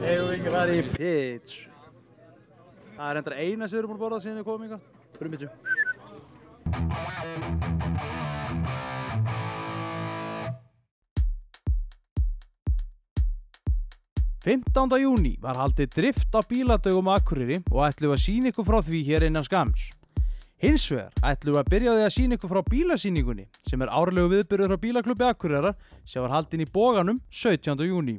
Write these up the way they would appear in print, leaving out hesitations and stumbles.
Eigum við ekki að fara í pizza? Það er reyndar eina sem við erum búin að borða síðan við komum hingað. Fyrir pizza. 15. júní var haldið drift á bíladögum á Akureyri og ætlum við að sýna ykkur frá því hér innan skamms. Hins vegar ætlum við að byrja á því að sýna ykkur frá bílasýningunni sem er árlegu viðburður frá Bílaklúbbi Akureyrar sem var haldin í Boganum 17. júní.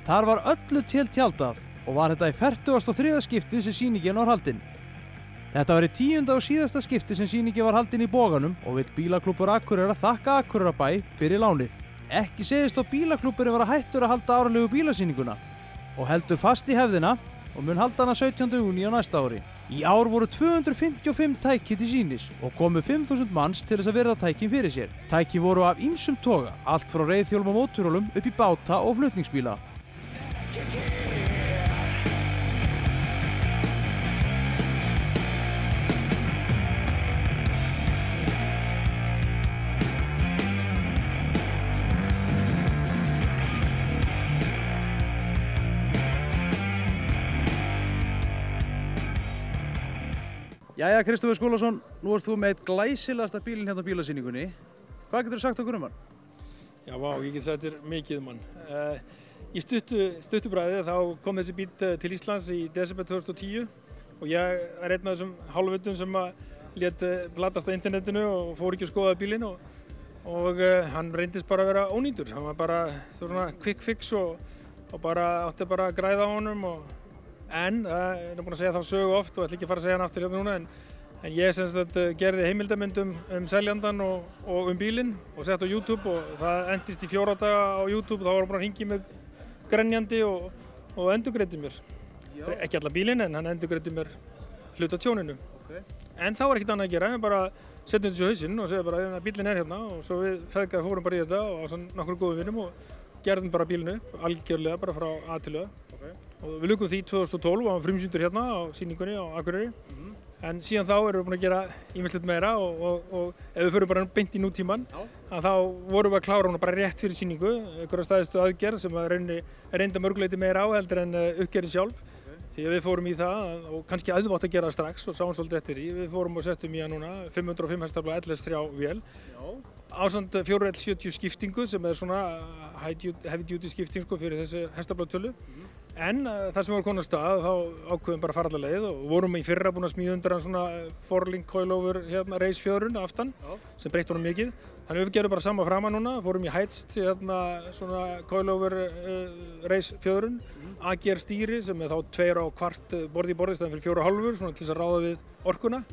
Þar var öllu til tjaldað og var þetta í 43. skiptið sem sýningin var haldin. Þetta var í 10. og síðasta skipti sem sýningin var haldin í Boganum og vill Bílaklúbbur Akureyrar þakka Akureyrarbæ fyrir lánið. Ekki segist á Bílaklúbburinn vera hættur að halda árlegu bílasýninguna og heldur fast í hefðina og mun halda hana 17. júní á næsta ári. Í ár voru 255 tæki til sýnis og komu 5.000 manns til þess að virða tækin fyrir sér. Tæki voru af ýmsum toga, allt frá reiðhjólum og mótorhjólum upp í báta og flutningsbíla. Jæja, Kristófer Skúlason, nú ert þú með eitt glæsilegasta bílinn hérna á bílasýningunni. Hvað getur þú sagt okkur um hann? Já, vá, ég get sagt þér mikið um hann. Í stuttu bræði þá kom þessi bíll til Íslands í desember 2010 og ég er einn af þessum hálfvitum sem lét platast á internetinu og fór ekki að skoða bílinn og hann reyndist bara að vera ónýtur. Hann var bara svona quick fix og bara átti bara að græða á honum en ég er búinn að segja þá sögu oft og ætla ekki að fara að segja hann aftur hérna núna en ég sem sagt gerði heimildamynd um seljandann og bílinn og sett á YouTube og það endist í 4 daga á YouTube. Þá var hann búinn að hringja mig grenjandi og endurgreiddi mér. Ekki alla bílinn en hann endurgreiddi mér hluta tjóninu. En þá var ekkert annað að gera en bara setja þessu hausinn og segja bara bílinn er hérna og svo við feðgar fórum bara í þetta og á nokkrum góðum vinum og gerðum bara bílinn upp algjörlega bara frá A til Ö. Og við lukum því 2012 og hann frumsýndur hérna á sýningunni á Akureyri. En síðan þá erum við búin að gera ýmislegt meira og ef við förum bara beint í nútímann þá vorum við að klára hana bara rétt fyrir sýningu, einhverja staðistu aðgerð sem reynda mörguleiti meira á heldur en uppgerðin sjálf. Því að við fórum í það og kannski auðvátt að gera það strax og sáum svolítið eftir því. Við fórum og settum í hann núna 505 hestafla LS3 vél ásamt 4L70 skiptingu sem er svona heavy duty skipting sko fyrir þessi hestaflatölu. En það sem var komin af stað þá ákveðum bara að fara alla leið og vorum í fyrra búin að smíða undir hann svona Forlink coilover hérna reisfjöðrun aftan sem breytti honum mikið. Þannig við gerum bara sama framan núna, fórum í Heitst hérna svona coilover reisfjöðrun, AGR stýri sem er þá 2,25 borð í borði í staðinn fyrir 4,5 svona til þess að ráða við orkuna.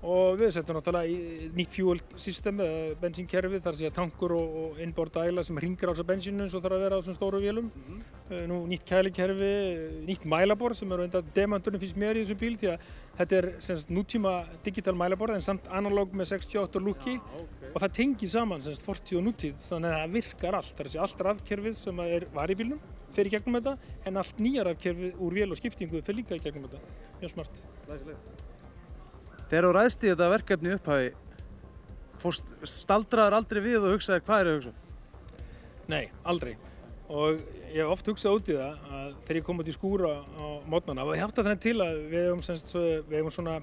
Og við settum náttúrulega í nýtt fuel system eða bensínkerfi, þar sé tankur og innborð dæla sem hringar á þessa bensínu eins og þarf að vera á þessum stóru vélum. Nú nýtt kælikerfi, nýtt mælaborð sem er enda demanturinn finnst mér í þessum bíl því að þetta er nútíma digital mælaborð en samt analóg með 68 lúki og það tengir saman fortíð og nútíð þannig að það virkar allt. Það sé allt rafkerfið sem var í bílnum fer í gegnum þetta en allt nýja rafkerfið úr vél og skiptingu fer líka í gegnum þetta. Mjög smart. Þegar þú ræðst í þetta verkefni í upphafi, staldraðir aldrei við og hugsaðir hvað er að hugsa? Nei, aldrei. Og ég hef oft hugsað út í það að þegar ég kom út í skúra á mótnana og ég hafði þannig til að við eigum svona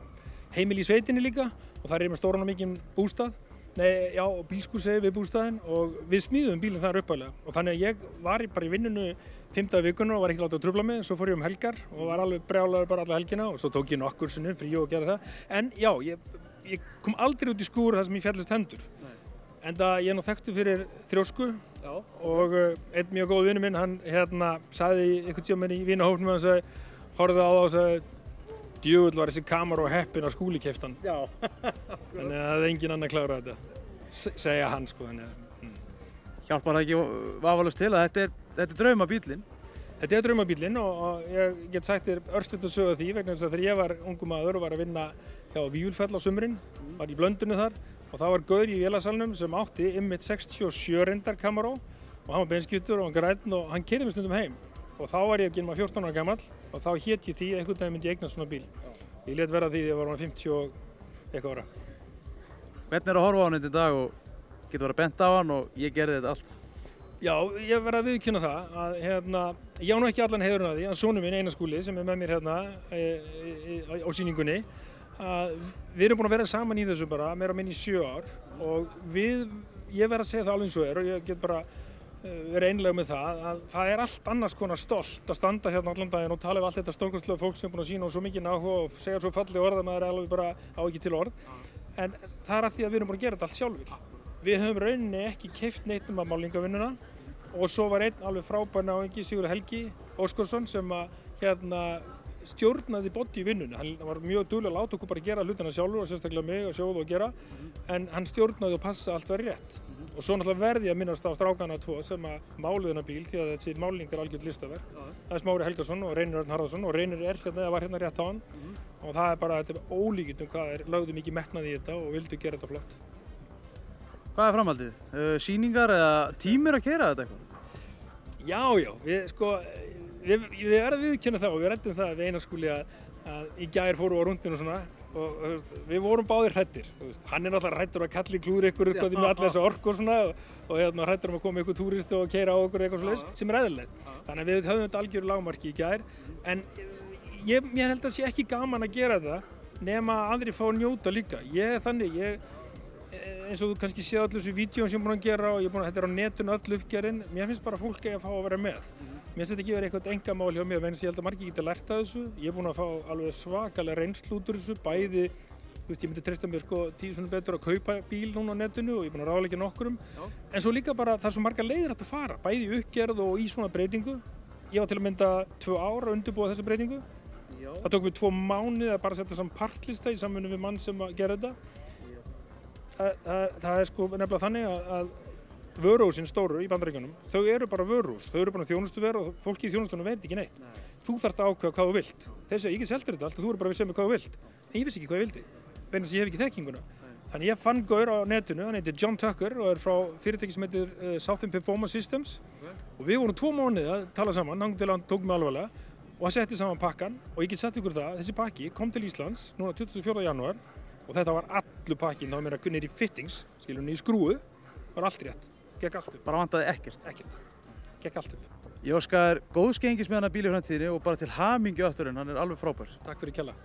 heimili í sveitinni líka og þar með stóran og mikinn bústað. Bílskúr segir við bústaðinn og við smíðum bílinn þar upphaflega og þannig að ég var bara í vinnunni 5 vikunum og var ekki látið að trufla mig, svo fór ég helgar og var alveg brjálaður bara alla helgina og svo tók ég nokkur sinnum frí og gera það. En já, ég kom aldrei út í skúr þar sem ég fjallist hendur. Enda ég er nú þekktur fyrir þrjósku og einn mjög góð vinur minn, hann sagði einhvern tímann í vinahópnum og hann horfði á það og sagði djöfull var þessi kamar og heppinn að Skúli keypti hann. Já. Þannig að það er engin annar klára þetta, segja hann sko. Hjálpar það ekki vafalaust til að þetta er draumabíllinn? Þetta er draumabíllinn og ég get sagt þér örstutt að sögja því vegna þess að þegar ég var ungur maður og var að vinna hjá Vífilfell á sumrin, var í Blöndunni þar og það var gaur í vélasalnum sem átti einmitt 67 reyndar Camaro og hann var beinskiptur og hann grænn og hann keyrði mig stundum heim. Og þá var ég að 14 ára gamall og þá hét ég því að einhvern veginn myndi ég eignast svona bíl. Ég lét vera því þegar ég var 50 og eitthvað ára. Hvernig er að horfa á hann í dag og getur verið að bent á hann og ég gerði þetta allt? Já, ég verð að viðurkenna það að ég á nú ekki allan heiðurinn að því að sonur minn Einar Skúli sem með mér á sýningunni að við erum búin að vera saman í þessu bara meira og minna í 7 ár og ég verð að segja það alveg eins og og ég get bara verið einlega með það að það allt annars konar stolt að standa allan daginn og tala allt þetta stórkostlega fólk sem er búin að sýna og svo mikið áhuga og segja svo falleg orð að maður alveg bara á ekki til orð en það að því að við erum búin að gera þetta allt sjálfur. Við höfum rauninni ekki keypt neitt að málningavinnuna og svo var einn alveg frábær náungi, Sigurður Helgi Óskarsson sem stjórnaði boddi í vinnunni. Hann var mjög duglegur að láta okkur bara gera hlutina sjálfur og sérstaklega mig að sjóða og gera en hann stjórnaði og passa allt verið rétt. Og svo náttúrulega verði ég að minnast á strákana 2 sem máluðu þennan bíl því að þessi máling algjört listaverk. Það Smári Helgason og Reynir Örn Harðarson og Reynir var rétt á hann og það bara þetta ólíkindum hvað lögðu mikið metnað í þetta og vildu gera þetta flott. Hvað framhaldið? Sýningar eða tímir að keyra þetta eitthvað? Já, við verðum viðurkenna það og við ræddum það við Einar Skúli að í gær fórum við á rúndinu og svona og við vorum báðir hræddir. Hann náttúrulega hræddur að kalla í klúður ykkur með alla þessa orku og svona og hræddur að koma ykkur túristi og keyra á okkur eitthvað svoleiðis sem eðlilegt. Þannig að við höfum þetta algjöru lágmarki í gær en mér held að sé ekki gaman að gera það nema að aðrir fá að njóta líka. Eins og þú kannski séð allir þessu vídeóum sem ég er búin að gera og þetta á netinu öll uppgerðin. Mér finnst bara fólk að fá að vera með. Mér finnst þetta ekki verið eitthvað engamál hjá mér, ég held að margir geta lært af þessu. Ég er búin að fá alveg svakalega reynslu út úr þessu, bæði, ég myndi treysta mér 10 sinnum betur að kaupa bíl núna á netinu og ég er búin að ráðleggja nokkrum. En svo líka bara það er svo margar leiðir hægt að fara, bæði í uppgerð og í svona breytingu. Ég var til að mynda 2 ár að undirbúa þessa breytingu. Það tók mig 2 mánuði að bara setja saman partlista í samvinnu við mann sem gerði þetta. Það er nefnilega þannig að vöruhúsin stóru í Bandaríkjunum, þau eru bara vöruhús, þau eru bara þjónustuver og fólki í þjónustunum veit ekki neitt. Þú þarft að ákveða hvað þú vilt. Þeir segja, ég get selt þér þetta allt og þú eru bara að segja mér hvað þú vilt. En ég vissi ekki hvað ég vildi, vegna þess að ég hef ekki þekkinguna. Þannig ég fann gaur á netinu, hann heitir John Tucker og er frá fyrirtæki sem heitir Southern Performance Systems og við vorum 2 mánuði að tala saman, þangað til hann tók mig alvarlega og hann setti saman pakkan og ég get sagt ykkur það, þessi pakki kom til Íslands núna 24. janúar og þetta var allur pakkin, þá var mér að gunna í fittings, skiljum í skrúu, var allt rétt, gekk allt upp. Bara vantaði ekkert? Ekkert, gekk allt upp. Ég óska þér góðs gengis með hana bíl í framtíðinni og bara til hamingju aftur hann er alveg frábær. Takk fyrir kella.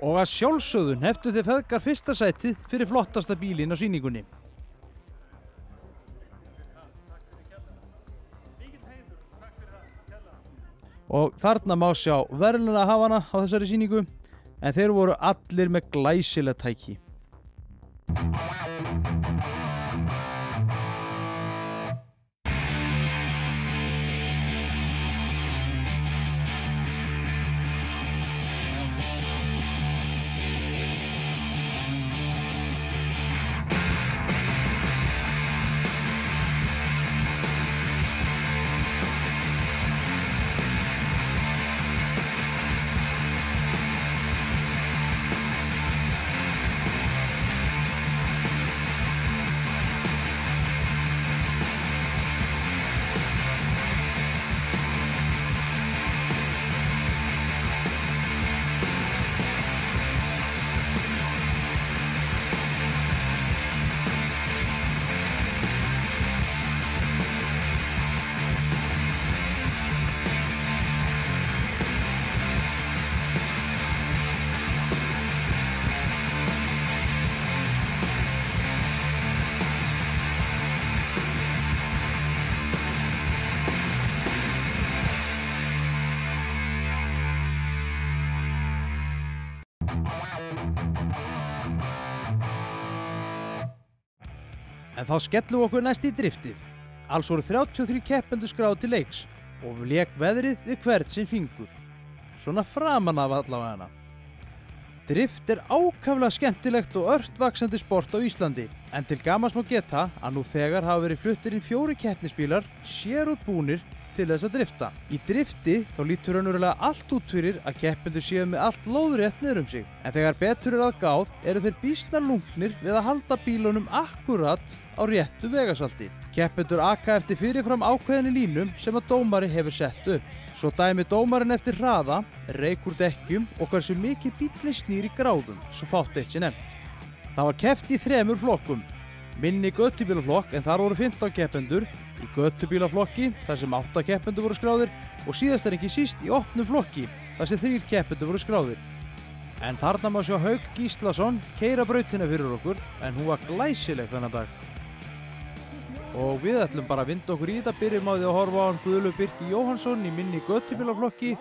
Og að sjálfsögðu heftu þið feðgar fyrsta sætið fyrir flottasta bílinn á sýningunni. Og þarna má sjá verðlaunahafana á þessari sýningu. En þeir voru allir með glæsileg tæki. En þá skellum við okkur næst í driftið. Alls voru 33 keppendur skráð til leiks og lék veðrið við hvern sinn fingur. Svona framan af allavega. Drift ákaflega skemmtilegt og ört vaxandi sport á Íslandi, en til gamans má geta að nú þegar hafa verið fluttir inn 4 keppnisbílar sérútbúnir til þess að drifta. Í drifti þá lítur raunverulega allt út fyrir að keppendur séu með allt lóðrétt niður sig, en þegar betur að gáð eru þeir býsna lungnir við að halda bílunum akkurat á réttu vegasalti. Keppendur aka eftir fyrirfram ákveðinni línum sem að dómari hefur sett upp. Svo dæmi dómarinn eftir hraða, reyk úr dekkjum og hversu mikið bíllinn snýr í gráðum, svo fátt eitt sé nefnt. Það var keppt í 3 flokkum. minni göttubílaflokk en þar voru 15 keppendur í göttubílaflokki þar sem 8 keppendur voru skráðir og síðast en ekki síst í opnum flokki þar sem 3 keppendur voru skráðir. En þarna má sjá Hauk Gíslason keyra brautina fyrir okkur en hún var glæsileg þennan dag. Og við ætlum bara að vinda okkur í þetta, byrjum á því að horfa á hann Guðlaug Birki Jóhannsson í minni göttubílaflokki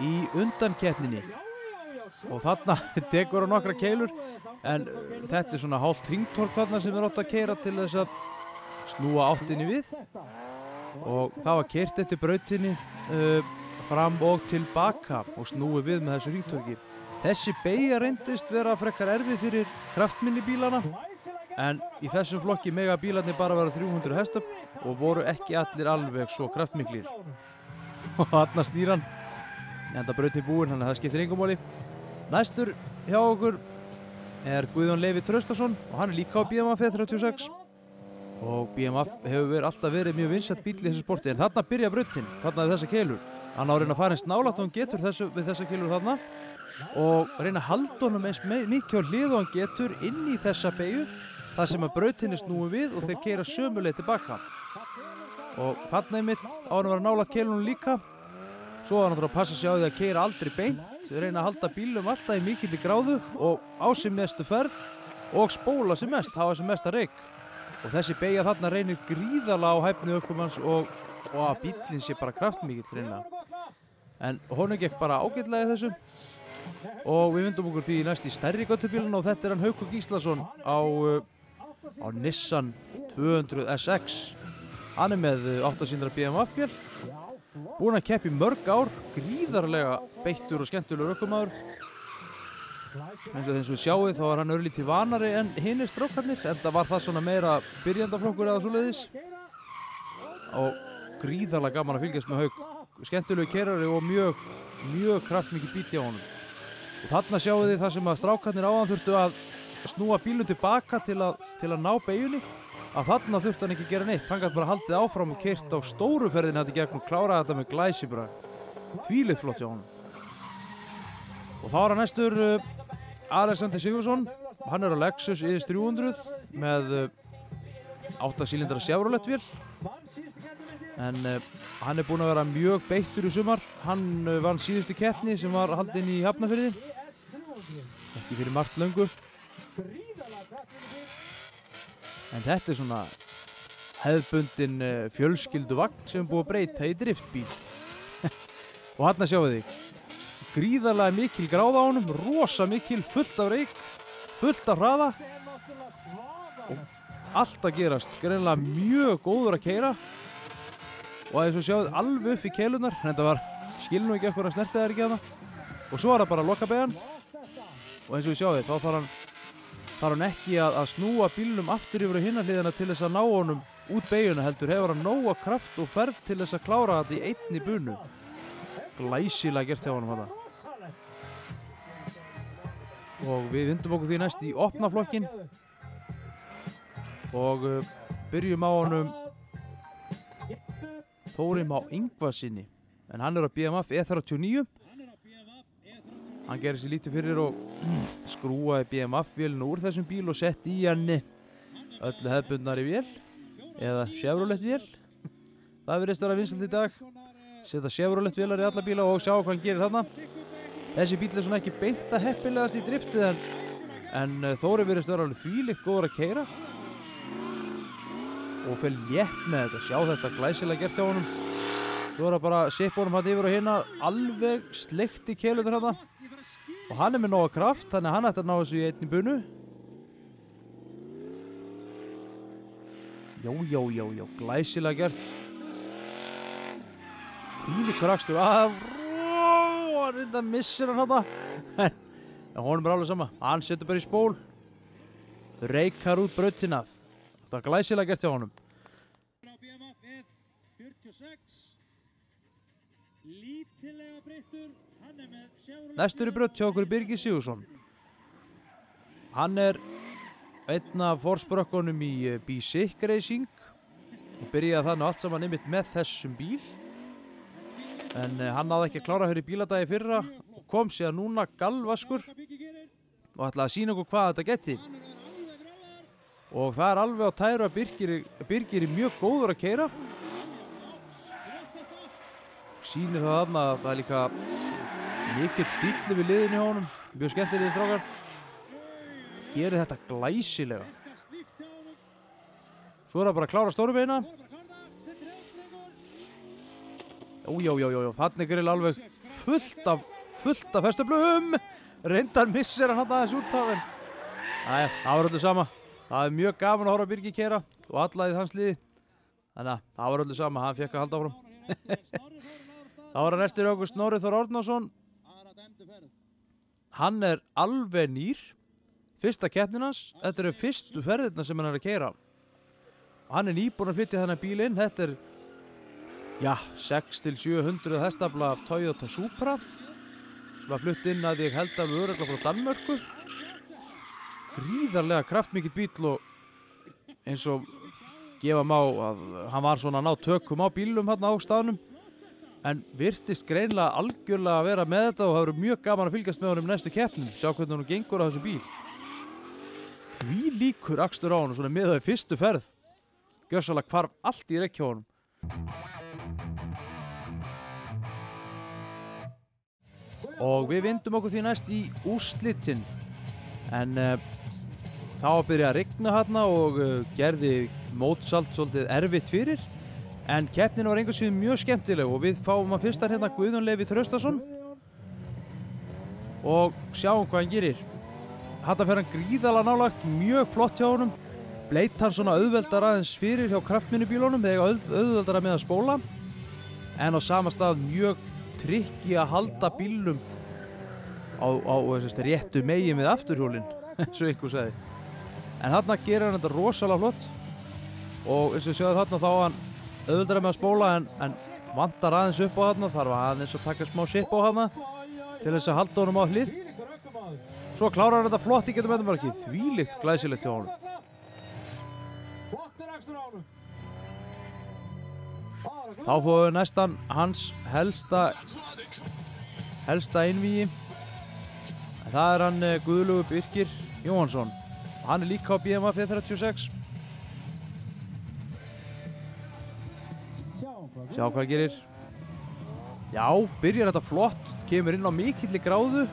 í undankeppninni. Og þarna tekur hann nokkra keilur en þetta er svona hálft hringtorg þarna sem átt að keyra til þess að snúa áttinni við og það var keyrt eftir brautinni fram og tilbaka og snúið við með þessu hringtorgi. Þessi beygja reyndist vera frekar erfið fyrir kraftminni bílana en í þessum flokki mega bílarnir bara vera 300 hestöfl og voru ekki allir alveg svo kraftmiklir. Og þarna snýr hann, enda brautin búinn, þannig að það skiptir engu máli. Næstur hjá okkur er Guðjón Leifur Traustason og hann er líka á BMF E36 og BMF hefur alltaf verið mjög vinsæll bíll í þessu sporti en þarna byrja brautin, þarna er þessa keilur. Hann á að reyna að fara eins nálægt og hann getur við þessa keilur þarna og reyna að halda honum eins mikið á hlið og hann getur inn í þessa beygju þar sem að brautinni snúi við og þeir keyra sömu leið tilbaka. Og þarna er mitt á hann að vera nálægt keilunum líka. Svo var hann að passa sig á því að keyra aldrei beint, reyna að halda bílum alltaf í mikilli gráðu og á sem mestu ferð og spóla sem mest, hafa sem mesta reyk. Og þessi beygja þarna reynir gríðarlega á hæfni ökumanns og að bíllinn sé bara kraftmikill reynilega. En honum gekk bara ágætlega í þessu. Og við vindum okkur því næst í stærri göttubíluna og þetta er hann Haukur Gíslason á Nissan 200 SX. Hann er með 8 cylindra BMF vél, búinn að keppa í mörg ár, gríðarlega beittur og skemmtilegur ökumaður. Eins og við sjáum þá var hann örlítið vanari en hinir strákarnir, enda var það svona meira byrjandaflokkur eða svoleiðis. Og gríðarlega gaman að fylgjast með Hauk, skemmtilegu keyrari og mjög kraftmikið bíll hjá honum. Og þarna sjáum við það sem að strákarnir áðan þurftu að snúa bílum tilbaka til að ná beygjunni, að þarna þurfti hann ekki að gera neitt. Hann gat bara haldið áfram og keyrt á stóru ferðinni þetta í gegn og kláraði þetta með glæsibrag. Þvílíkt flott hjá honum. Og þá er hann næstur Alexander Sigurðsson. Hann er á Lexus IS 300 með 8 cylindra Chevrolet vél. En hann er búinn að vera mjög beittur í sumar. Hann vann síðustu keppni sem var haldin í Hafnarfirði. Ekki fyrir margt löngu. En þetta er svona hefðbundin fjölskylduvagn sem er búið að breyta í driftbíl. Og þarna sjáum við þig. Gríðarlega mikil gráða á honum, rosa mikil, fullt af reyk, fullt af hraða. Og allt að gerast, greinilega mjög góður að keyra. Og eins og sjáum við alveg upp í keilunar, þetta var skil nú ekki eitthvað að snerti þær ekki hana. Og svo er það bara að loka beygjan. Og eins og við sjáum við, þá þarf hann ekki að snúa bílnum aftur yfir á hina hliðina til þess að ná honum út beygjuna, heldur hefur hann nóga kraft og ferð til þess að klára þetta í einni bunu. Glæsilega gert hjá honum þetta. Og við vindum okkur því næst í opna flokkin og byrjum á honum Þóri Má Ingvarsinni, en hann er á BMF E39. Hann gerir sér lítið fyrir og skrúaði BMF-vélinu úr þessum bíl og setti í henni öllu hefðbundnari vél eða Chevrolet vél. Það virðist vera vinsælt í dag. Setja Chevrolet vélar í alla bíla og sjá hvað hann gerir þarna. Þessi bíl er svona ekki beint að heppilegast í driftið en Þóri virðist vera alveg þvílíkt góður að keyra og fer létt með þetta. Sjá þetta glæsilega gert hjá honum. Svo er það bara að sippa honum hann yfir og hérna alveg sleikt í keilurnar hérna. Og hann er með nóga kraft, þannig að hann ætti að ná þessu í einni bunu. Já, glæsilega gert. Þvílíkur akstur. Hann reynda missir hann þetta. En honum er alveg sama. Hann setur bara í spól. Reykar út brautina. Það er glæsilega gert hjá honum. Lítillega breyttur. Næstur í braut hjá okkur Birgir Sigurðsson. Hann er einn af forsprökkunum í B-Sick Racing og byrjaði þannig allt saman einmitt með þessum bíl. En hann náði ekki að klára fyrir bíladagi fyrra og kom síðan núna galvaskur og ætlaði að sýna okkur hvað þetta geti. og það alveg á tæru að Birgir er mjög góður að keyra. Sýnir það þarna að það líka mikill stíll við liðinu hjá honum, mjög skemmtilegir strákar. Gerir þetta glæsilega. Svo það bara að klára stóru beina. Þannig er alveg fullt af festublum. Reyndar missir hann aðeins út af, en það var öllu sama. Það mjög gaman að horfa Birgi keyra og alla í hans liði. Þannig að það var öllu sama, hann fekk að halda áfram. Það var næstur okkur Snorri Þór Árnason. Hann er alveg nýr. Fyrsta keppnin hans, þetta eru fyrstu ferðirna sem hann er að keyra. Hann er nýbúinn að flytja þennan bíl inn. Þetta er 600-700 hestafla af Toyota Supra sem að flutt inn að ég held að örugglega frá Danmörku. Gríðarlega kraftmikill bíl og eins og gefa má að hann var svona að ná tökum á bílum hérna á staðnum, en virtist greinilega algjörlega að vera með þetta og það verður mjög gaman að fylgjast með honum næstu keppnum, sjá hvernig hann gengur á þessum bíl. Því líkur akstur á honum svona með það í fyrstu ferð. Gjörsamlega hvarf allt í rekk hjá honum. Og við vindum okkur því næst í úrslitin, en þá að byrja að rigna hérna og gerði mótsalt svolítið erfitt fyrir, en keppnin var einhvers veginn mjög skemmtileg og við fáum að fyrstar hérna Guðjón Leifur Traustason og sjáum hvað hann gerir. Hérna fer hann gríðarlega nálægt, mjög flott hjá honum. Bleit hann svona auðveldar aðeins fyrir hjá kraftminnubílunum, þegar auðveldara með að spóla, en á sama stað mjög trikki að halda bílnum á réttu megin við afturhjólinn, eins og einhver sagði. En þarna gerir hann þetta rosalega flott og eins og við sjáum þarna þá hann auðveldara með að spóla, en vantar aðeins upp á þarna, þarf aðeins að taka smá sipp á þarna til þess að halda honum á hlið. Svo klárar hann þetta flott í getum endamarkið, þvílíkt glæsilegt hjá honum. Þá fóðum við næstan hans helsta einvígi. Það er hann Guðlaugur Birgir Jóhannsson. Hann er líka á BMW 536. Sjá hvað hann gerir. Já, byrjar þetta flott. Kemur inn á mikilli gráðu.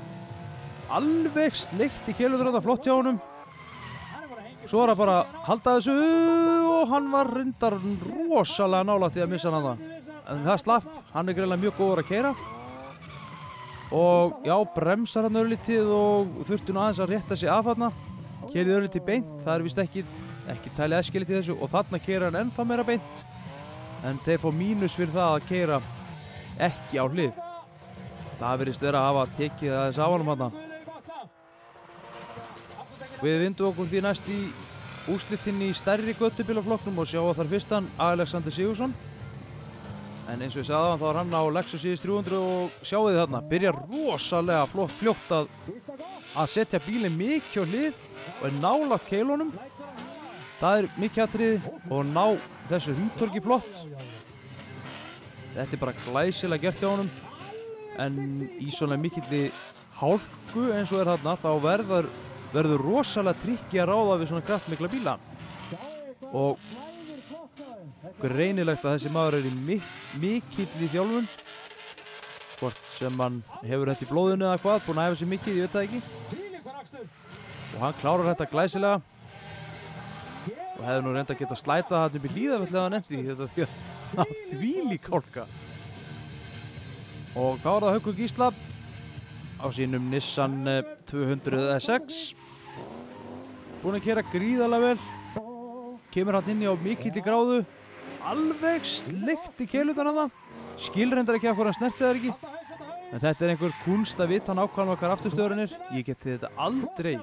Alveg sleikt í keilur þetta flott hjá honum. Svo er það bara að halda þessu og hann var reyndar rosalega nálægt í að missa hann það. En það slapp, hann er greinilega mjög góður að keyra. Og já, bremsar hann örlítið og þurfti nú aðeins að rétta sig af þarna. Keyrið örlítið beint, það er víst ekki talið æskilegt í þessu og þarna keyra hann ennþá meira beint. En þeir fá mínus fyrir það að keyra ekki á hlið. Það virðist vera að hafa tekið aðeins af honum þarna. Við vindum okkur því næst í úrslitin í stærri göttubílaflokknum og sjáum þar fyrstan Alexander Sigurðsson. En eins og ég sagði þá er hann á Lexus IS 300 og sjáu þið þarna, byrjar rosalega fljótt að setja bílinn mikið á hlið og er nálægt keilunum. Það er mikið atriði og ná þessu hringtorki flott. Þetta er bara glæsilega gert hjá honum, en í svona mikilli hálku eins og er þarna þá verður rosalega trikki að ráða við svona kraftmikla bíla og greinilegt að þessi maður er í mikilli þjálfun, hvort sem hann hefur þetta í blóðinu eða hvað, búinn að hefa sér mikið, ég veit það ekki, og hann klárar þetta glæsilega og hefði nú reynd að geta slætað hann upp í Hlíðarfjall eða hann nefndi þetta því að það þvílík hálka. Og þá er það Haukur Gísla á sínum Nissan 200 SX, búinn að keyra gríðarlega vel, kemur hann inn í á mikilli gráðu, alveg sleikt í keilurnar hann það, skilrendar ekki af hvað hann snertið það ekki, en þetta er einhver kunst að vita nákvæmlega hvað afturstöðurinn er, ég geti þetta aldrei.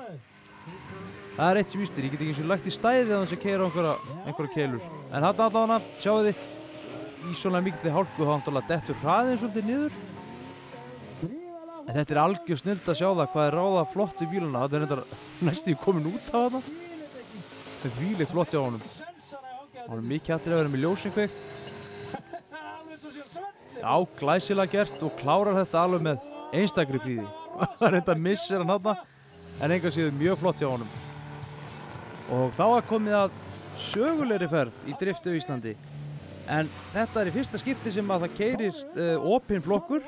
Það er eitt sem vístir, ég get ekki eins og lagt í stæði að hann sé keyra einhverja keilur, en hann allavega, sjáu þið, í svona mikilli hálku þá hann dettur hraðinn svolítið niður. En þetta er algjör snilt að sjá það hvað er ráða flott í bíluna. Þetta er reyndar næstum komin út af þetta. Þetta er þvílíkt flott hjá honum. Hann er mikið atriði að vera með ljósin kveikt. Já, glæsilega gert og klárar þetta alveg með einstakri prýði. Það reyndar missir hann þarna, en engan síður mjög flott hjá honum. Og þá er komið að sögulegri ferð í drifti á Íslandi. En þetta í fyrsta skipti sem að það keyrist opinn flokkur,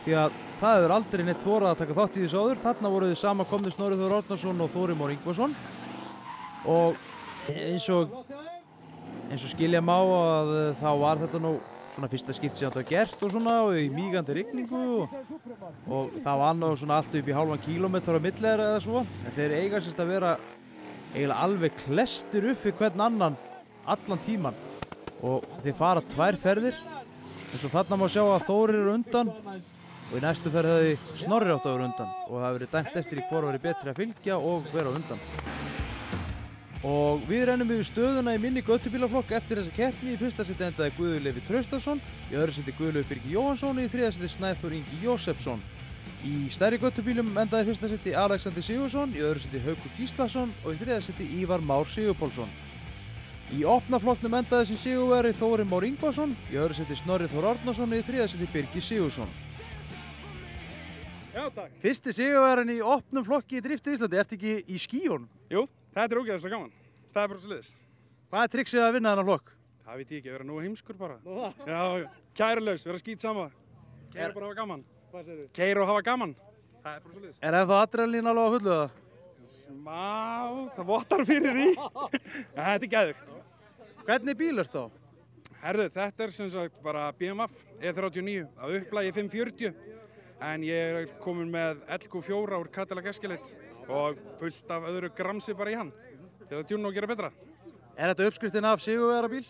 því að það hefur aldrei neitt þorað að taka þátt í þessu áður. Þarna voru þið samankomnir Snorri Þór Árnason og Þórir Már Ingvason. Og eins og skilja má að þá var þetta nú svona fyrsta skipti sem þetta var gert og svona og í mígandi rigningu og það var nú svona allt upp í hálfan kílómetra á milli eða svo. En þeir eiga sérst að vera eiginlega alveg klestir upp við hvern annan allan tíman og þeir fara 2 ferðir eins og þarna má sjá að Þórir eru undan og í næstu ferð hefði Snorri átt að vera undan og það hefur verið dæmt eftir í hvor væri betri að fylgja og vera undan. Og við rennum yfir stöðuna í minni göttubílaflokk eftir þessa keppni. Í fyrsta seti endaði Guðlaugur Leifur Traustason, í öðru seti Guðlaugur Birgir Jóhannsson og í þriðja seti Snæþór Ingi Jósefsson. Í stærri göttubílum endaði í fyrsta seti Alexander Sigurðsson, í öðru seti Haukur Gíslason og í þriðja seti Ívar Már Sigurpálsson. Í opna flokknum endaði sem sigurvegari Þórir Már Ingvason, í öðru seti Snorri Þór Árnason og í þriðja seti Birgir Sigurðsson. Já, takk. Fyrsti sigurvegarinn í opnum flokki í drifti í Íslandi, ertu ekki í skíunum? Jú, þetta ógeðslega gaman. Það bara svoleiðis. Hvað triksið að vinna þennan flokk? Það veit ég ekki, vera nógu heimskur bara. Já, kærulaus, vera skít sama. Keira bara og hafa gaman. Hvað segir þið? Keira og hafa gaman. Það bara svoleiðis. Er ennþá adrenalín alveg á fullu það? Smá, það vottar fyrir því. Þetta er geðveikt. Hvernig bíl ert þá? Herðu, þetta er sem sagt bara BMF E39 á upplagi 540. En ég er komin með LQ4 úr Cadillac Escalade og fullt af öðru gramsi bara í hann. Til að tjúna og gera betra. Er þetta uppskriftin af sigurvegarabíl?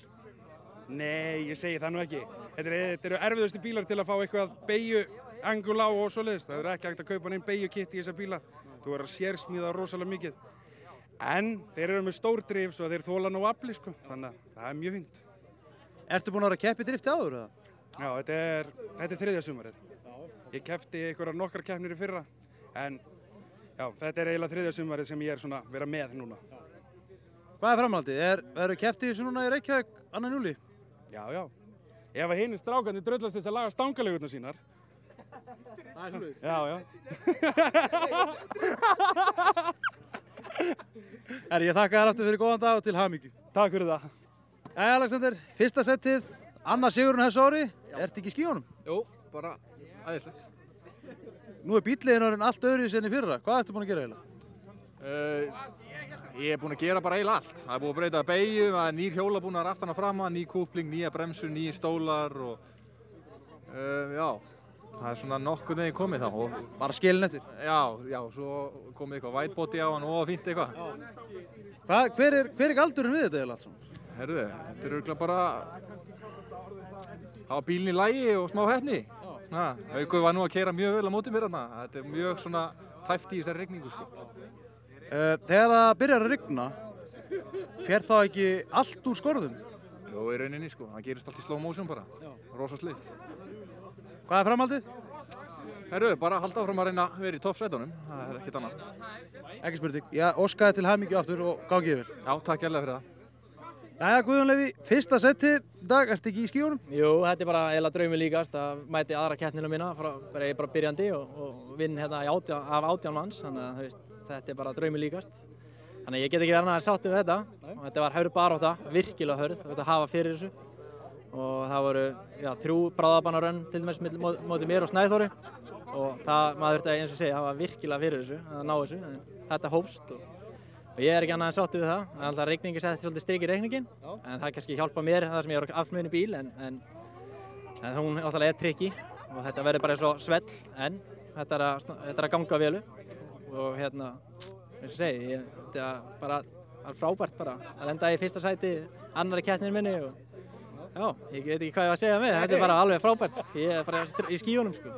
Nei, ég segi það nú ekki. Þetta eru erfiðustu bílar til að fá eitthvað beygju, angul á og svoleiðis. Það er ekki hægt að kaupa neinn beygjukitt í þessa bíla. Þú verður að sérsmíða rosalega mikið. En þeir eru með stór drif svo þeir þola nú afli, sko. Þannig að það er mjög fínt. Ertu búinn að vera að keppa í drifti áður eða? Já, þetta er 3. sumarið. Ég keppti nokkrar keppnir í fyrra. En já, þetta er eiginlega 3. sumarið sem ég er svona vera með núna. Hvað er framhaldið? Verður keppt í þessu núna í Reykjavík 2. júlí? Já, já. Ef að hinir strákarnir drullast þess að laga stangalegurnar sínar. Það er svolítið. Já, já. Ég þakka þér aftur fyrir góðan dag og til hamingju. Takk fyrir það. Jæja, Alexander, fyrsta setið, annað sigurinn þessu ári. Ertu ekki í skíunum? Jú, bara æðislegt. Nú er bíllinn orðinn allt öðruvísi en í fyrra. Hvað ertu búinn að gera eiginlega? Ég er búinn að gera bara eiginlega allt. Það er búið að breyta beygju, það er nýr hjólabúnaður aftan og fram, ný kúpling, nýja bremsur, nýjir stólar og já, það er svona nokkuð neginn komið þá. Og, Bara skilin eftir? já, svo komið eitthvað whitebody á hann og fínt eitthvað. Hver er galdurinn við þetta eiginlega allt svona? Herðu, þetta er örugglega bara hafa bílinn í lagi og smá heppni. Haukur var nú að keyra mjög vel á móti mér þarna. Þetta er mjög svona tæft í þessari rigningu, sko. Þegar það byrjar að rigna, fer þá ekki allt úr skorðum? Jú, í rauninni, sko. Það gerist allt í slow motion bara. Rosa slitt. Hvað er framhaldið? Herru, bara halda áfram að reyna að vera í toppsætunum. Það er ekkert annað. Ekki spurning. Ég óskaði til hamingju aftur og gangi yfir. Já, takk hérlega fyrir það. Jæja, Guðjón Leifur, fyrsta setið í dag, ertu ekki í skíunum? Jú, þetta er bara eiginlega draumi líkast að mæti aðra keppnina mína, ég er bara byrjandi og vinn hérna af 18 manns, þannig að þetta er bara draumi líkast. Þannig að ég get ekki verið að sáttu við þetta og þetta var hörð barátta, virkilega hörð, þetta hafa fyrir þessu og það voru 3 bráðabannarönn til dæmis móti mér og Snæþóri og maður þurfti eins og segja, það var virkilega fyrir þessu að ná þessu, en þetta hófst og ég er ekki annað en sáttu við það. Það er alltaf rigningi setti svolítið strik í reikningin en það kannski hjálpa mér þar sem ég er aftur með henni bíl en hún er alltaf trikki og þetta verður bara eins og svell en þetta er að ganga vel og hérna, eins og segi, þetta er bara frábært bara að lenda í fyrsta sæti annarri keppninni minni og já, ég veit ekki hvað ég var að segja með, þetta er bara alveg frábært, ég er bara í skíunum, sko.